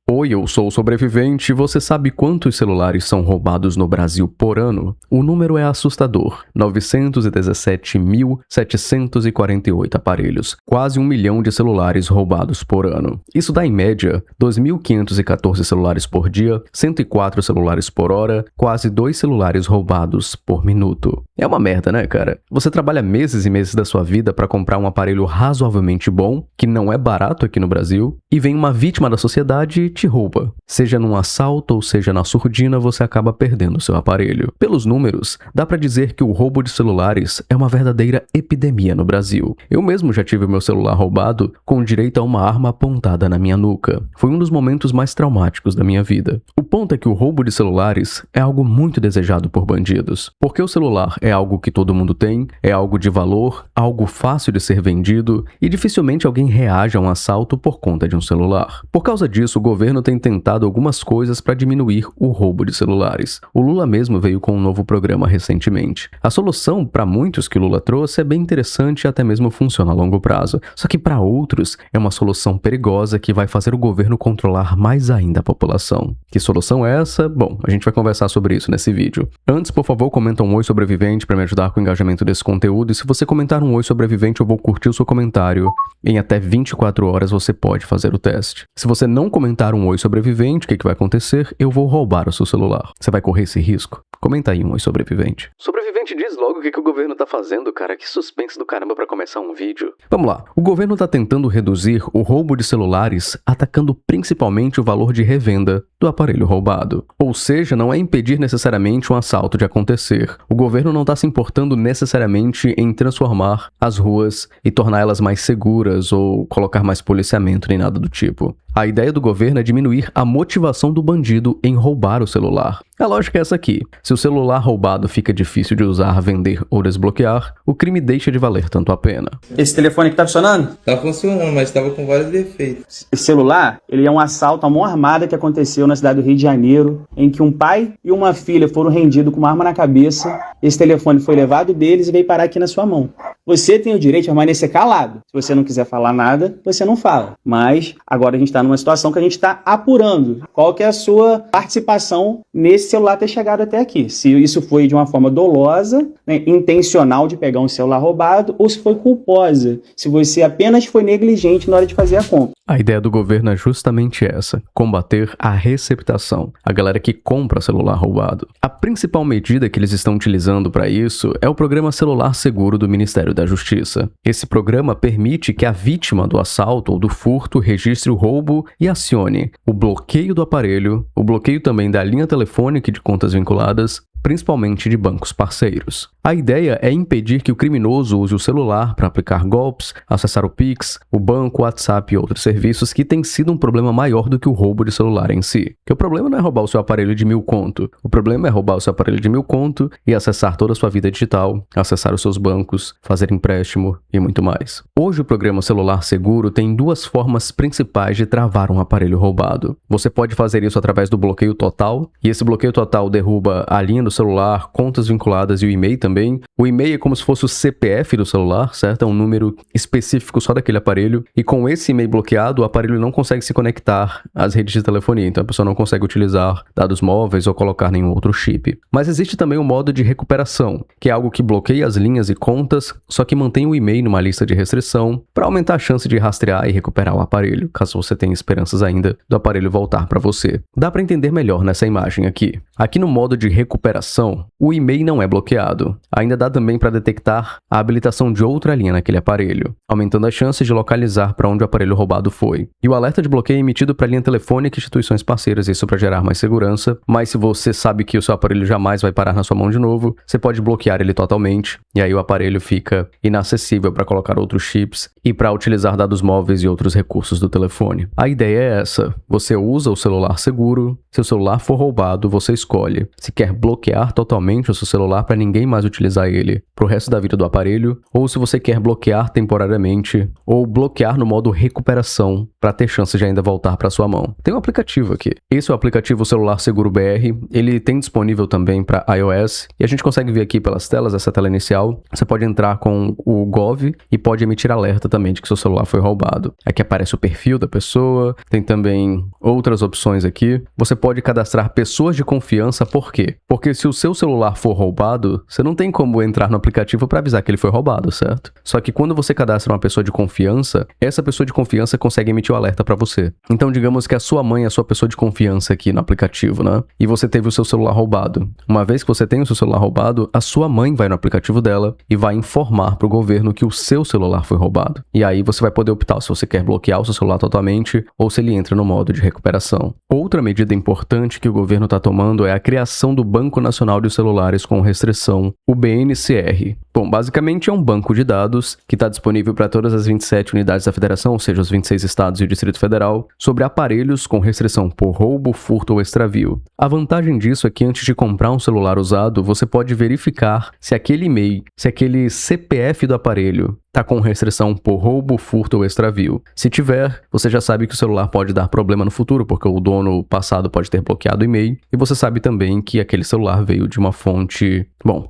Oi, eu sou o Sobrevivente. Você sabe quantos celulares são roubados no Brasil por ano? O número é assustador: 917.748 aparelhos, quase 1 milhão de celulares roubados por ano. Isso dá, em média, 2.514 celulares por dia, 104 celulares por hora, quase 2 celulares roubados por minuto. É uma merda, né, cara? Você trabalha meses e meses da sua vida para comprar um aparelho razoavelmente bom, que não é barato aqui no Brasil, e vem uma vítima da sociedade e te rouba. Seja num assalto ou seja na surdina, você acaba perdendo seu aparelho. Pelos números, dá pra dizer que o roubo de celulares é uma verdadeira epidemia no Brasil. Eu mesmo já tive meu celular roubado com direito a uma arma apontada na minha nuca. Foi um dos momentos mais traumáticos da minha vida. O ponto é que o roubo de celulares é algo muito desejado por bandidos. Porque o celular é algo que todo mundo tem, é algo de valor, algo fácil de ser vendido, e dificilmente alguém reage a um assalto por conta de um celular. Por causa disso, o governo tem tentado algumas coisas para diminuir o roubo de celulares. O Lula mesmo veio com um novo programa recentemente. A solução para muitos que o Lula trouxe é bem interessante e até mesmo funciona a longo prazo. Só que para outros é uma solução perigosa que vai fazer o governo controlar mais ainda a população. Que solução é essa? Bom, a gente vai conversar sobre isso nesse vídeo. Antes, por favor, comenta um oi sobrevivente para me ajudar com o engajamento desse conteúdo, e se você comentar um oi sobrevivente, eu vou curtir o seu comentário. Em até 24 horas você pode fazer o teste. Se você não comentar um oi sobrevivente, o que vai acontecer? Eu vou roubar o seu celular. Você vai correr esse risco? Comenta aí um oi sobrevivente. Sobrevivente, diz logo o que o governo tá fazendo, cara. Que suspense do caramba pra começar um vídeo. Vamos lá. O governo tá tentando reduzir o roubo de celulares, atacando principalmente o valor de revenda do aparelho roubado. Ou seja, não é impedir necessariamente um assalto de acontecer. O governo não tá se importando necessariamente em transformar as ruas e torná-las mais seguras ou colocar mais policiamento nem nada do tipo. A ideia do governo é diminuir a motivação do bandido em roubar o celular. A lógica é essa aqui: se o celular roubado fica difícil de usar, vender ou desbloquear, o crime deixa de valer tanto a pena. Esse telefone aqui tá funcionando? Tá funcionando, mas tava com vários defeitos. Esse celular, ele é um assalto à mão armada que aconteceu na cidade do Rio de Janeiro, em que um pai e uma filha foram rendidos com uma arma na cabeça. Esse telefone foi levado deles e veio parar aqui na sua mão. Você tem o direito de permanecer calado. Se você não quiser falar nada, você não fala. Mas agora a gente está numa situação que a gente está apurando qual que é a sua participação nesse celular ter chegado até aqui. Se isso foi de uma forma dolosa, né, intencional de pegar um celular roubado, ou se foi culposa, se você apenas foi negligente na hora de fazer a compra. A ideia do governo é justamente essa: combater a receptação, a galera que compra celular roubado. A principal medida que eles estão utilizando para isso é o programa Celular Seguro do Ministério da Justiça. Esse programa permite que a vítima do assalto ou do furto registre o roubo e acione o bloqueio do aparelho, o bloqueio também da linha telefônica e de contas vinculadas, principalmente de bancos parceiros. A ideia é impedir que o criminoso use o celular para aplicar golpes, acessar o Pix, o banco, o WhatsApp e outros serviços, que tem sido um problema maior do que o roubo de celular em si. Que o problema não é roubar o seu aparelho de 1.000 conto. O problema é roubar o seu aparelho de 1.000 conto e acessar toda a sua vida digital, acessar os seus bancos, fazer empréstimo e muito mais. Hoje o programa Celular Seguro tem duas formas principais de travar um aparelho roubado. Você pode fazer isso através do bloqueio total, e esse bloqueio total derruba a linha do celular, contas vinculadas e o e-mail também. O e-mail é como se fosse o CPF do celular, certo? É um número específico só daquele aparelho, e com esse e-mail bloqueado, o aparelho não consegue se conectar às redes de telefonia, então a pessoa não consegue utilizar dados móveis ou colocar nenhum outro chip. Mas existe também um modo de recuperação, que é algo que bloqueia as linhas e contas, só que mantém o e-mail numa lista de restrição para aumentar a chance de rastrear e recuperar o aparelho, caso você tenha esperanças ainda do aparelho voltar para você. Dá para entender melhor nessa imagem aqui. Aqui no modo de recuperação, o e-mail não é bloqueado. Ainda dá também para detectar a habilitação de outra linha naquele aparelho, aumentando a chance de localizar para onde o aparelho roubado foi. E o alerta de bloqueio é emitido para a linha telefônica e instituições parceiras, isso para gerar mais segurança. Mas se você sabe que o seu aparelho jamais vai parar na sua mão de novo, você pode bloquear ele totalmente, e aí o aparelho fica inacessível para colocar outros chips e para utilizar dados móveis e outros recursos do telefone. A ideia é essa: você usa o celular seguro, se o celular for roubado, você escolhe se quer bloquear bloquear totalmente o seu celular para ninguém mais utilizar ele pro resto da vida do aparelho, ou se você quer bloquear temporariamente, ou bloquear no modo recuperação para ter chance de ainda voltar para sua mão. Tem um aplicativo aqui. Esse é o aplicativo Celular Seguro BR. Ele tem disponível também para iOS e a gente consegue ver aqui pelas telas, essa tela inicial. Você pode entrar com o Gov e pode emitir alerta também de que seu celular foi roubado. Aqui aparece o perfil da pessoa, tem também outras opções aqui. Você pode cadastrar pessoas de confiança, por quê? Porque se o seu celular for roubado, você não tem como entrar no aplicativo para avisar que ele foi roubado, certo? Só que quando você cadastra uma pessoa de confiança, essa pessoa de confiança consegue emitir o alerta para você. Então, digamos que a sua mãe é a sua pessoa de confiança aqui no aplicativo, né? E você teve o seu celular roubado. Uma vez que você tem o seu celular roubado, a sua mãe vai no aplicativo dela e vai informar para o governo que o seu celular foi roubado. E aí você vai poder optar se você quer bloquear o seu celular totalmente ou se ele entra no modo de recuperação. Outra medida importante que o governo está tomando é a criação do Banco Nacional de Celulares com Restrição, o BNCR. Bom, basicamente é um banco de dados que está disponível para todas as 27 unidades da federação, ou seja, os 26 estados e o Distrito Federal, sobre aparelhos com restrição por roubo, furto ou extravio. A vantagem disso é que antes de comprar um celular usado, você pode verificar se aquele e-mail, se aquele CPF do aparelho está com restrição por roubo, furto ou extravio. Se tiver, você já sabe que o celular pode dar problema no futuro, porque o dono passado pode ter bloqueado o e-mail, e você sabe também que aquele celular veio de uma fonte,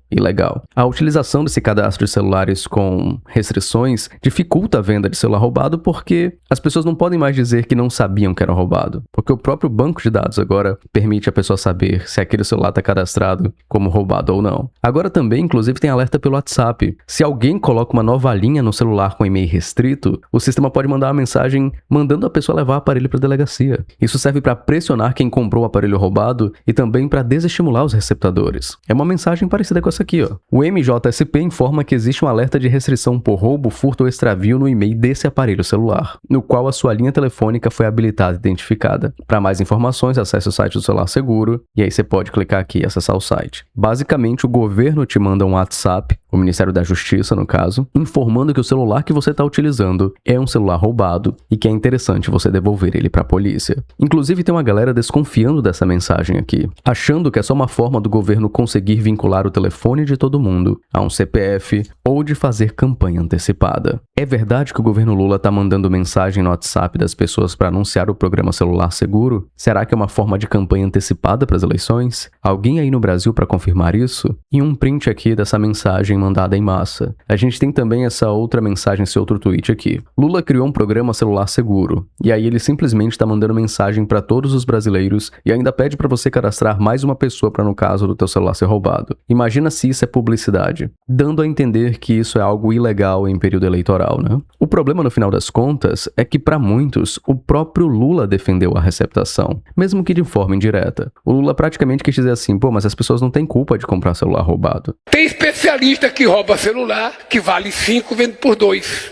ilegal. A utilização desse cadastro de celulares com restrições dificulta a venda de celular roubado porque as pessoas não podem mais dizer que não sabiam que era roubado, porque o próprio banco de dados agora permite a pessoa saber se aquele celular está cadastrado como roubado ou não. Agora também, inclusive, tem alerta pelo WhatsApp. Se alguém coloca uma nova linha no celular com e-mail restrito, o sistema pode mandar uma mensagem mandando a pessoa levar o aparelho para a delegacia. Isso serve para pressionar quem comprou o aparelho roubado e também para desestimular os receptadores. É uma mensagem parecida com essa aqui, ó. O MJSP informa que existe um alerta de restrição por roubo, furto ou extravio no e-mail desse aparelho celular, no qual a sua linha telefônica foi habilitada e identificada. Para mais informações, acesse o site do Celular Seguro e aí você pode clicar aqui e acessar o site. Basicamente, o governo te manda um WhatsApp, o Ministério da Justiça, no caso, informando que o celular que você está utilizando é um celular roubado e que é interessante você devolver ele para a polícia. Inclusive, tem uma galera desconfiando dessa mensagem aqui, achando que é só uma forma do governo conseguir vincular o telefone de todo mundo a um CPF ou de fazer campanha antecipada. É verdade que o governo Lula está mandando mensagem no WhatsApp das pessoas para anunciar o programa Celular Seguro? Será que é uma forma de campanha antecipada para as eleições? Alguém aí no Brasil para confirmar isso? E um print aqui dessa mensagem mandada em massa. A gente tem também essa outra mensagem, esse outro tweet aqui. Lula criou um programa Celular Seguro. E aí ele simplesmente está mandando mensagem para todos os brasileiros e ainda pede para você cadastrar mais uma pessoa para, no caso do teu celular ser roubado. Imagina se isso é publicidade, dando a entender que isso é algo ilegal em período eleitoral, né? O problema, no final das contas, é que para muitos, o próprio Lula defendeu a receptação, mesmo que de forma indireta. O Lula praticamente quis dizer assim, mas as pessoas não têm culpa de comprar celular roubado. Tem especialista que rouba celular que vale 5, vende por 2.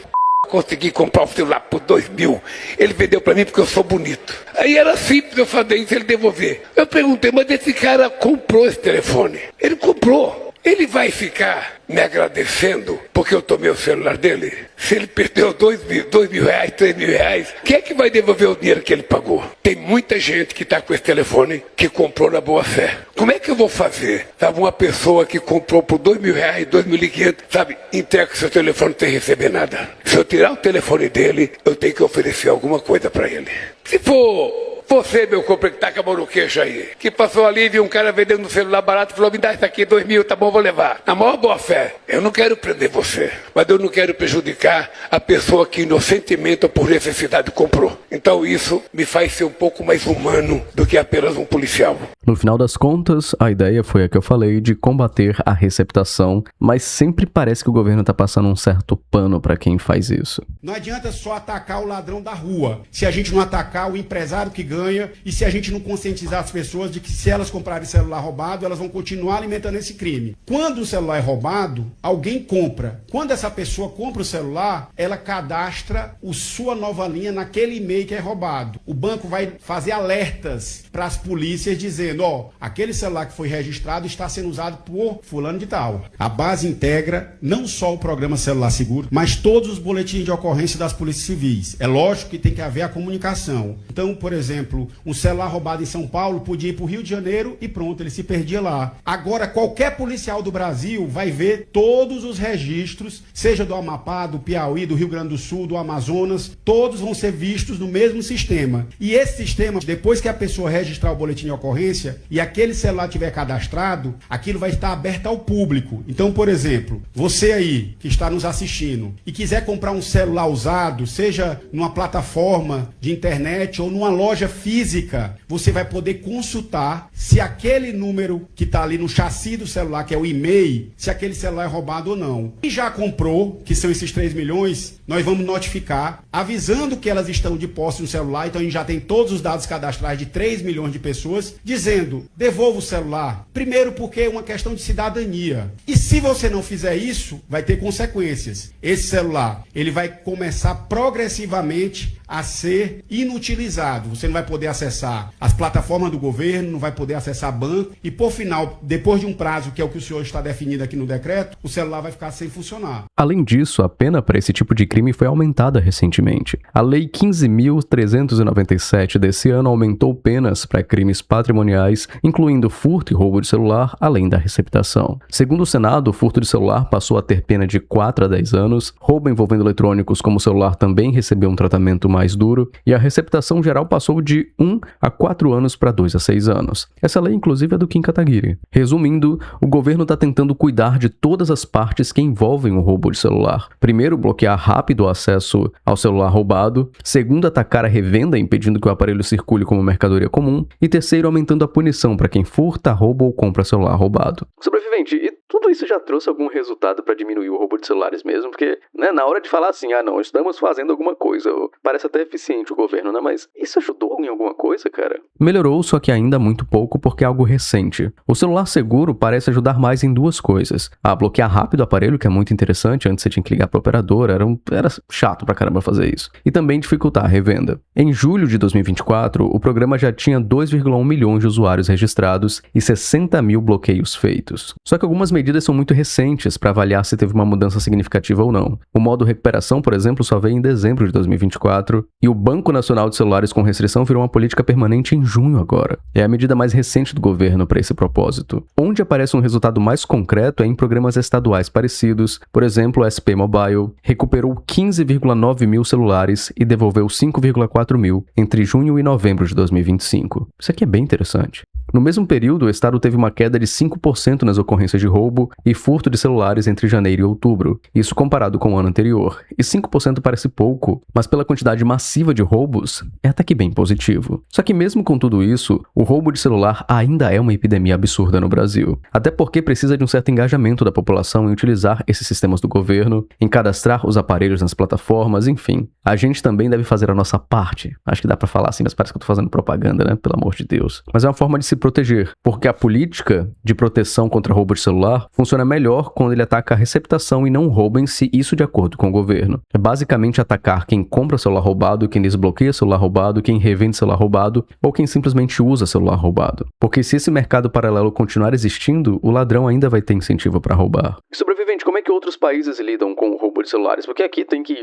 Consegui comprar o celular por 2.000. Ele vendeu para mim porque eu sou bonito. Aí era simples eu fazer isso e ele devolver. Eu perguntei, mas esse cara comprou esse telefone? Ele comprou. Ele vai ficar me agradecendo porque eu tomei o celular dele? Se ele perdeu 2.000 reais, 3.000 reais, quem é que vai devolver o dinheiro que ele pagou? Tem muita gente que está com esse telefone que comprou na boa fé. Como é que eu vou fazer? Sabe, uma pessoa que comprou por 2.000 reais, 2.500, sabe, entrega o seu telefone sem receber nada. Se eu tirar o telefone dele, eu tenho que oferecer alguma coisa para ele. Se for você, meu companheiro, que tá com a mão no queixo aí, que passou ali e viu um cara vendendo um celular barato e falou, me dá isso aqui, 2.000, tá bom, vou levar. Na maior boa fé, eu não quero prender você, mas eu não quero prejudicar a pessoa que inocentemente ou por necessidade comprou. Então isso me faz ser um pouco mais humano do que apenas um policial. No final das contas, a ideia foi a que eu falei de combater a receptação, mas sempre parece que o governo tá passando um certo pano para quem faz isso. Não adianta só atacar o ladrão da rua, se a gente não atacar o empresário que ganha e se a gente não conscientizar as pessoas de que se elas comprarem celular roubado, elas vão continuar alimentando esse crime. Quando o celular é roubado, alguém compra. Quando essa pessoa compra o celular, ela cadastra sua nova linha naquele e-mail que é roubado. O banco vai fazer alertas para as polícias dizendo, aquele celular que foi registrado está sendo usado por fulano de tal. A base integra não só o programa Celular Seguro, mas todos os boletins de ocorrência das polícias civis. É lógico que tem que haver a comunicação. Então, por exemplo, exemplo, um celular roubado em São Paulo podia ir para o Rio de Janeiro e pronto, ele se perdia lá. Agora, qualquer policial do Brasil vai ver todos os registros, seja do Amapá, do Piauí, do Rio Grande do Sul, do Amazonas, todos vão ser vistos no mesmo sistema. E esse sistema, depois que a pessoa registrar o boletim de ocorrência e aquele celular tiver cadastrado, aquilo vai estar aberto ao público. Então, por exemplo, você aí que está nos assistindo e quiser comprar um celular usado, seja numa plataforma de internet ou numa loja física, você vai poder consultar se aquele número que está ali no chassi do celular, que é o e-mail, se aquele celular é roubado ou não. E já comprou, que são esses 3 milhões, nós vamos notificar, avisando que elas estão de posse no celular, então a gente já tem todos os dados cadastrais de 3 milhões de pessoas, dizendo, devolva o celular. Primeiro porque é uma questão de cidadania. E se você não fizer isso, vai ter consequências. Esse celular, ele vai começar progressivamente a ser inutilizado. Você não vai poder acessar as plataformas do governo, não vai poder acessar banco e, por final, depois de um prazo, que é o que o senhor está definindo aqui no decreto, o celular vai ficar sem funcionar. Além disso, a pena para esse tipo de crime foi aumentada recentemente. A Lei 15.397 desse ano aumentou penas para crimes patrimoniais, incluindo furto e roubo de celular, além da receptação. Segundo o Senado, o furto de celular passou a ter pena de 4 a 10 anos, roubo envolvendo eletrônicos como o celular também recebeu um tratamento mais duro, e a receptação geral passou de 1 a 4 anos para 2 a 6 anos. Essa lei, inclusive, é do Kim Kataguiri. Resumindo, o governo está tentando cuidar de todas as partes que envolvem o roubo de celular. Primeiro, bloquear rápido o acesso ao celular roubado. Segundo, atacar a revenda, impedindo que o aparelho circule como mercadoria comum. E terceiro, aumentando a punição para quem furta, rouba ou compra celular roubado. Sobrevivente, e tudo isso já trouxe algum resultado para diminuir o roubo de celulares mesmo? Porque, né, na hora de falar assim, não, estamos fazendo alguma coisa, parece até eficiente o governo, né? Mas isso ajudou em alguma coisa, cara? Melhorou, só que ainda muito pouco porque é algo recente. O celular seguro parece ajudar mais em duas coisas. Bloquear rápido o aparelho, que é muito interessante, antes você tinha que ligar para a operadora, era chato pra caramba fazer isso. E também dificultar a revenda. Em julho de 2024, o programa já tinha 2,1 milhões de usuários registrados e 60 mil bloqueios feitos. Só que algumas medidas são muito recentes para avaliar se teve uma mudança significativa ou não. O modo recuperação, por exemplo, só veio em dezembro de 2024 e o Banco Nacional de Celulares com Restrição virou uma política permanente em junho agora. É a medida mais recente do governo para esse propósito. Onde aparece um resultado mais concreto é em programas estaduais parecidos. Por exemplo, o SP Mobile recuperou 15,9 mil celulares e devolveu 5,4 mil entre junho e novembro de 2025. Isso aqui é bem interessante. No mesmo período, o estado teve uma queda de 5% nas ocorrências de roubo e furto de celulares entre janeiro e outubro, isso comparado com o ano anterior. E 5% parece pouco, mas pela quantidade massiva de roubos, é até que bem positivo. Só que mesmo com tudo isso, o roubo de celular ainda é uma epidemia absurda no Brasil. Até porque precisa de um certo engajamento da população em utilizar esses sistemas do governo, em cadastrar os aparelhos nas plataformas, enfim. A gente também deve fazer a nossa parte. Acho que dá pra falar assim, mas parece que eu tô fazendo propaganda, né? Pelo amor de Deus. Mas é uma forma de se proteger, porque a política de proteção contra roubo de celular funciona melhor quando ele ataca a receptação e não o roubo em si, isso de acordo com o governo. É basicamente atacar quem compra celular roubado, quem desbloqueia celular roubado, quem revende celular roubado ou quem simplesmente usa celular roubado. Porque se esse mercado paralelo continuar existindo, o ladrão ainda vai ter incentivo para roubar. Sobrevivente, como é que outros países lidam com o roubo de celulares? Porque aqui tem que,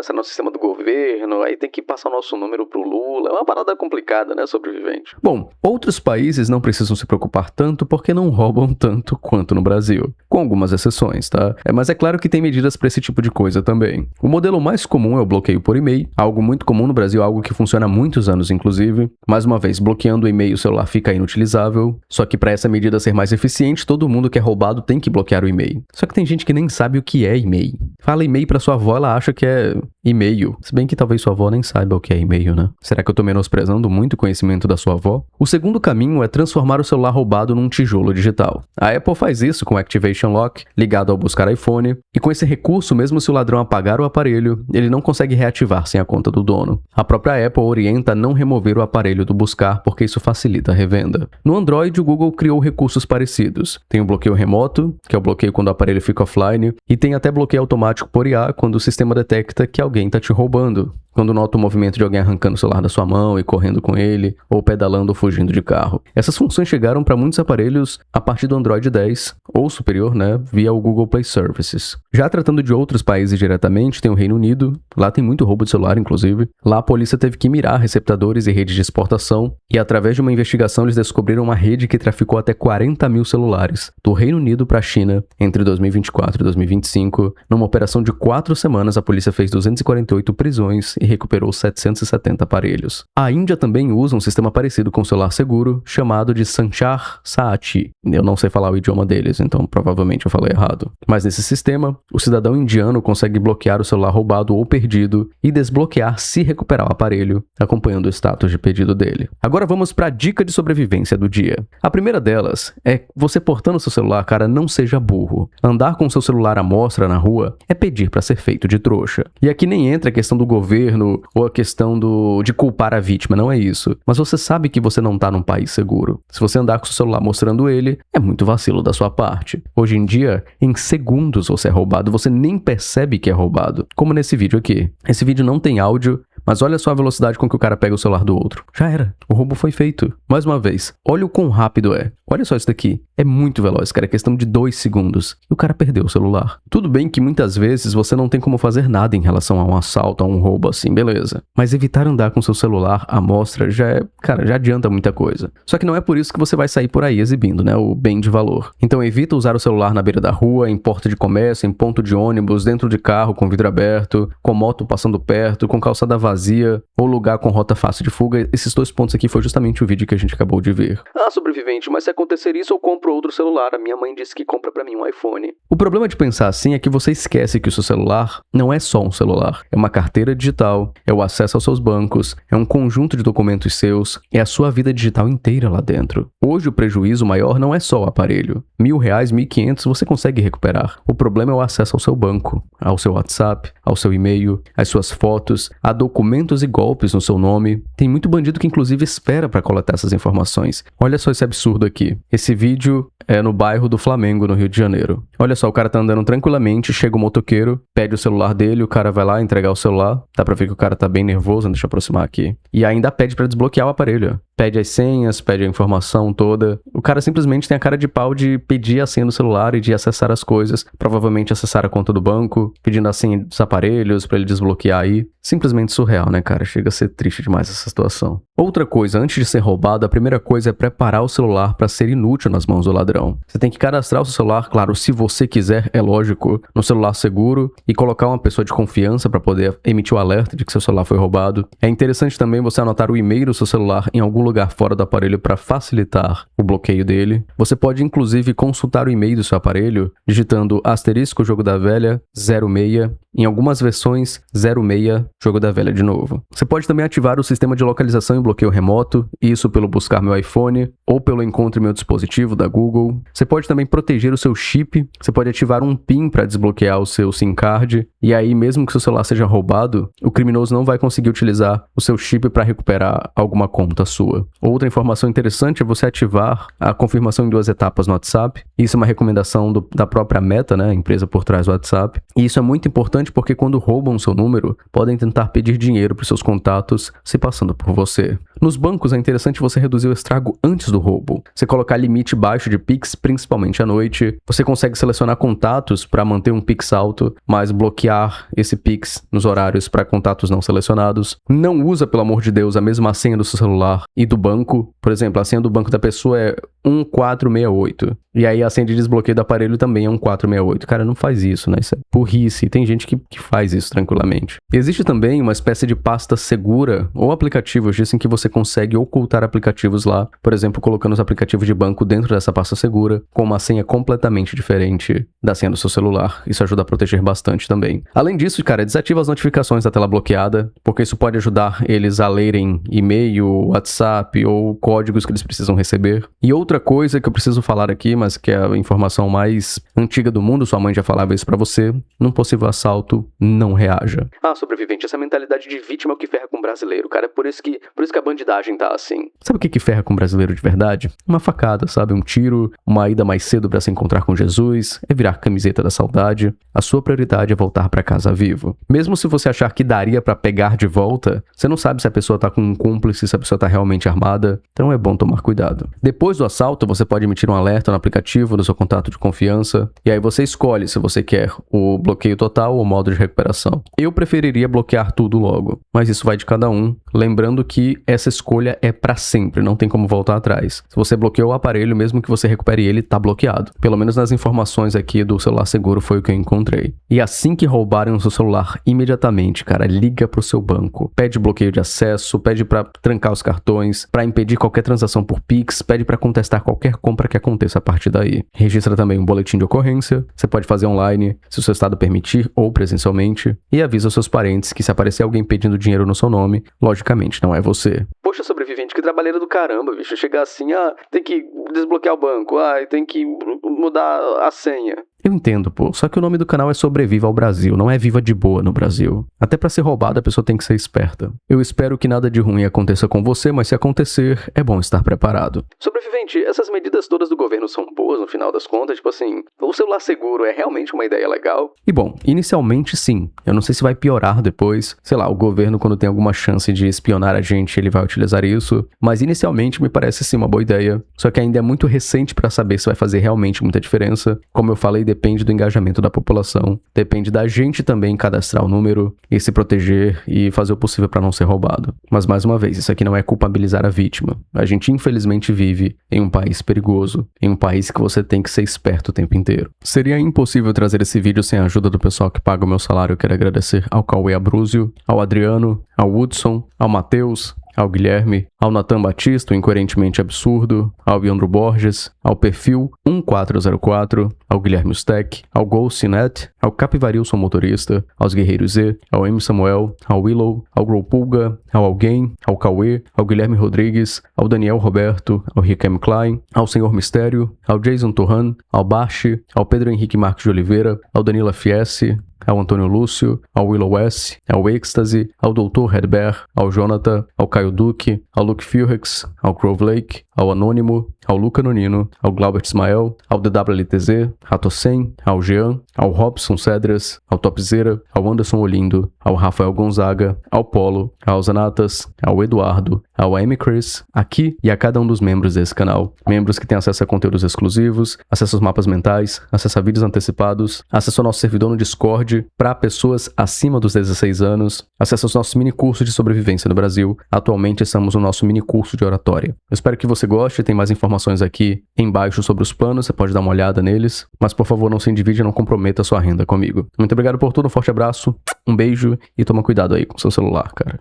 ser no sistema do governo, aí tem que passar o nosso número pro Lula, é uma parada complicada, né, sobrevivente? Bom, outros países não precisam se preocupar tanto porque não roubam tanto quanto no Brasil, com algumas exceções, tá? Mas é claro que tem medidas para esse tipo de coisa também. O modelo mais comum é o bloqueio por e-mail, algo muito comum no Brasil, algo que funciona há muitos anos inclusive. Mais uma vez, bloqueando o e-mail, o celular fica inutilizável, só que para essa medida ser mais eficiente, todo mundo que é roubado tem que bloquear o e-mail. Só que tem gente que nem sabe o que é e-mail. Fala e-mail pra sua avó, ela acha que é e-mail. Se bem que talvez sua avó nem saiba o que é e-mail, né? Será que eu tô menosprezando muito o conhecimento da sua avó? O segundo caminho é transformar o celular roubado num tijolo digital. A Apple faz isso com o Activation Lock, ligado ao buscar iPhone, e com esse recurso, mesmo se o ladrão apagar o aparelho, ele não consegue reativar sem a conta do dono. A própria Apple orienta a não remover o aparelho do buscar, porque isso facilita a revenda. No Android, o Google criou recursos parecidos. Tem o bloqueio remoto, que é o bloqueio quando o aparelho fica offline, e tem até bloqueio automático por IA, quando o sistema detecta que alguém está te roubando. quando nota o movimento de alguém arrancando o celular da sua mão e correndo com ele, ou pedalando ou fugindo de carro. Essas funções chegaram para muitos aparelhos a partir do Android 10, ou superior, né, via o Google Play Services. Já tratando de outros países diretamente, tem o Reino Unido, lá tem muito roubo de celular, inclusive. Lá a polícia teve que mirar receptadores e redes de exportação, e através de uma investigação eles descobriram uma rede que traficou até 40 mil celulares do Reino Unido para a China entre 2024 e 2025. Numa operação de 4 semanas, a polícia fez 248 prisões e recuperou 770 aparelhos. A Índia também usa um sistema parecido com o celular seguro, chamado de Sanchar Sati. Eu não sei falar o idioma deles, então provavelmente eu falei errado. Mas nesse sistema, o cidadão indiano consegue bloquear o celular roubado ou perdido e desbloquear se recuperar o aparelho, acompanhando o status de pedido dele. Agora vamos para a dica de sobrevivência do dia. A primeira delas é você portando seu celular, cara, não seja burro. Andar com seu celular à mostra na rua é pedir para ser feito de trouxa. E aqui nem entra a questão do governo ou a questão de culpar a vítima, não é isso. Mas você sabe que você não tá num país seguro. Se você andar com seu celular mostrando ele, é muito vacilo da sua parte. Hoje em dia, em segundos você é roubado, você nem percebe que é roubado. Como nesse vídeo aqui. Esse vídeo não tem áudio, mas olha só a velocidade com que o cara pega o celular do outro. Já era. O roubo foi feito. Mais uma vez, olha o quão rápido é. Olha só isso daqui. É muito veloz, cara. É questão de 2 segundos. E o cara perdeu o celular. Tudo bem que muitas vezes você não tem como fazer nada em relação a um assalto, a um roubo assim, beleza. Mas evitar andar com seu celular à mostra já adianta muita coisa. Só que não é por isso que você vai sair por aí exibindo, né, o bem de valor. Então evita usar o celular na beira da rua, em porta de comércio, em ponto de ônibus, dentro de carro com vidro aberto, com moto passando perto, com calçada vazia, ou lugar com rota fácil de fuga. Esses 2 pontos aqui foi justamente o vídeo que a gente acabou de ver. Ah, sobrevivente, mas se acontecer isso eu compro outro celular. A minha mãe disse que compra pra mim um iPhone. O problema de pensar assim é que você esquece que o seu celular não é só um celular. É uma carteira digital, é o acesso aos seus bancos, é um conjunto de documentos seus, é a sua vida digital inteira lá dentro. Hoje o prejuízo maior não é só o aparelho. R$1.000, R$1.500 você consegue recuperar. O problema é o acesso ao seu banco, ao seu WhatsApp, ao seu e-mail, às suas fotos, a documentos e golpes no seu nome. Tem muito bandido que inclusive espera para coletar essas informações. Olha só esse absurdo aqui. Esse vídeo é no bairro do Flamengo, no Rio de Janeiro. Olha só, o cara tá andando tranquilamente, chega o motoqueiro, pede o celular dele, o cara vai lá entregar o celular. Dá pra ver que o cara tá bem nervoso, deixa eu aproximar aqui. E ainda pede pra desbloquear o aparelho. Pede as senhas, pede a informação toda. O cara simplesmente tem a cara de pau de pedir a senha do celular e de acessar as coisas. Provavelmente acessar a conta do banco, pedindo a senha dos aparelhos pra ele desbloquear aí. Simplesmente surreal, né, cara? Chega a ser triste demais essa situação. Outra coisa, antes de ser roubado, a primeira coisa é preparar o celular para ser inútil nas mãos do ladrão. Você tem que cadastrar o seu celular, claro, se você quiser, é lógico, no celular seguro e colocar uma pessoa de confiança para poder emitir o alerta de que seu celular foi roubado. É interessante também você anotar o e-mail do seu celular em algum lugar fora do aparelho para facilitar o bloqueio dele. Você pode inclusive consultar o e-mail do seu aparelho digitando asterisco jogo da velha 06, em algumas versões 06 jogo da velha de novo. Você pode também ativar o sistema de localização e bloqueio remoto, isso pelo buscar meu iPhone ou pelo encontre meu dispositivo da Google. Você pode também proteger o seu chip, você pode ativar um PIN para desbloquear o seu SIM card, e aí mesmo que seu celular seja roubado, o criminoso não vai conseguir utilizar o seu chip para recuperar alguma conta sua. Outra informação interessante é você ativar a confirmação em 2 etapas no WhatsApp. Isso é uma recomendação da própria Meta, né, a empresa por trás do WhatsApp. E isso é muito importante porque quando roubam seu número, podem tentar pedir dinheiro para os seus contatos se passando por você. Nos bancos é interessante você reduzir o estrago antes do roubo. Você colocar limite baixo de Pix, principalmente à noite. Você consegue selecionar contatos para manter um Pix alto, mas bloquear esse Pix nos horários para contatos não selecionados. Não usa, pelo amor de Deus, a mesma senha do seu celular e do banco. Por exemplo, a senha do banco da pessoa é 1468. E aí a senha de desbloqueio do aparelho também é 1468. Cara, não faz isso, né? Isso é burrice. Tem gente que faz isso tranquilamente. Existe também uma espécie de pasta segura ou aplicativos disso em que você consegue ocultar aplicativos lá. Por exemplo, colocando os aplicativos de banco dentro dessa pasta segura com uma senha completamente diferente da senha do seu celular. Isso ajuda a proteger bastante também. Além disso, cara, desativa as notificações da tela bloqueada, porque isso pode ajudar eles a lerem e-mail, WhatsApp ou códigos que eles precisam receber. E outra coisa que eu preciso falar aqui, mas que é a informação mais antiga do mundo, sua mãe já falava isso pra você, num possível assalto, assalto, não reaja. Ah, sobrevivente, essa mentalidade de vítima é o que ferra com o brasileiro, cara. É por isso que a bandidagem tá assim. Sabe o que ferra com o brasileiro de verdade? Uma facada, sabe? Um tiro, uma ida mais cedo pra se encontrar com Jesus, é virar camiseta da saudade. A sua prioridade é voltar pra casa vivo. Mesmo se você achar que daria pra pegar de volta, você não sabe se a pessoa tá com um cúmplice, se a pessoa tá realmente armada, então é bom tomar cuidado. Depois do assalto, você pode emitir um alerta no aplicativo do seu contato de confiança, e aí você escolhe se você quer o bloqueio total ou o modo de recuperação. Eu preferiria bloquear tudo logo, mas isso vai de cada um, lembrando que essa escolha é pra sempre, não tem como voltar atrás. Se você bloqueou o aparelho, mesmo que você recupere ele, tá bloqueado. Pelo menos nas informações aqui do celular seguro foi o que eu encontrei. E assim que roubarem o seu celular, imediatamente, cara, liga pro seu banco. Pede bloqueio de acesso, pede pra trancar os cartões, pra impedir qualquer transação por Pix, pede pra contestar qualquer compra que aconteça a partir daí. Registra também um boletim de ocorrência, você pode fazer online, se o seu estado permitir, ou presencialmente, e avisa os seus parentes que se aparecer alguém pedindo dinheiro no seu nome, logicamente não é você. Poxa, sobrevivente, que trabalheira do caramba, bicho. Chegar assim, tem que desbloquear o banco, tem que mudar a senha. Eu entendo, pô, só que o nome do canal é Sobreviva ao Brasil, não é Viva de Boa no Brasil. Até pra ser roubada a pessoa tem que ser esperta. Eu espero que nada de ruim aconteça com você, mas se acontecer, é bom estar preparado. Sobrevivente, essas medidas todas do governo são boas no final das contas? Tipo assim, o celular seguro é realmente uma ideia legal? E bom, inicialmente sim. Eu não sei se vai piorar depois. Sei lá, o governo quando tem alguma chance de espionar a gente, ele vai utilizar isso. Mas inicialmente me parece sim uma boa ideia. Só que ainda é muito recente pra saber se vai fazer realmente muita diferença. Como eu falei, depende do engajamento da população, depende da gente também cadastrar o número e se proteger e fazer o possível para não ser roubado. Mas mais uma vez, isso aqui não é culpabilizar a vítima. A gente infelizmente vive em um país perigoso, em um país que você tem que ser esperto o tempo inteiro. Seria impossível trazer esse vídeo sem a ajuda do pessoal que paga o meu salário. Eu quero agradecer ao Cauê Abruzio, ao Adriano, ao Woodson, ao Matheus, ao Guilherme, ao Natan Batista, o Incoerentemente Absurdo, ao Leandro Borges, ao Perfil 1404, ao Guilherme Steck, ao Golcinet, ao Capivarilson Motorista, aos Guerreiros Z, ao M. Samuel, ao Willow, ao Growpulga, ao Alguém, ao Cauê, ao Guilherme Rodrigues, ao Daniel Roberto, ao Riquem Klein, ao Senhor Mistério, ao Jason Turhan, ao Bashi, ao Pedro Henrique Marques de Oliveira, ao Danila Fiesse, ao Antônio Lúcio, ao Willow S, ao Êxtase, ao Dr. Redbear, ao Jonathan, ao Caio Duque, ao Luke Furrex, ao Grove Lake, ao Anônimo, ao Luca Nonino, ao Glaubert Ismael, ao DWLTZ, ao Tossen, ao Jean, ao Robson Cedras, ao Topzera, ao Anderson Olindo, ao Rafael Gonzaga, ao Polo, ao Zanatas, ao Eduardo, ao M. Chris, aqui e a cada um dos membros desse canal. Membros que têm acesso a conteúdos exclusivos, acesso aos mapas mentais, acesso a vídeos antecipados, acesso ao nosso servidor no Discord para pessoas acima dos 16 anos, acesso aos nossos mini cursos de sobrevivência no Brasil. Atualmente estamos no nosso mini curso de oratória. Eu espero que você goste, tem mais informações aqui embaixo sobre os planos, você pode dar uma olhada neles, mas por favor não se endivide e não comprometa a sua renda comigo. Muito obrigado por tudo, um forte abraço, um beijo e toma cuidado aí com seu celular, cara.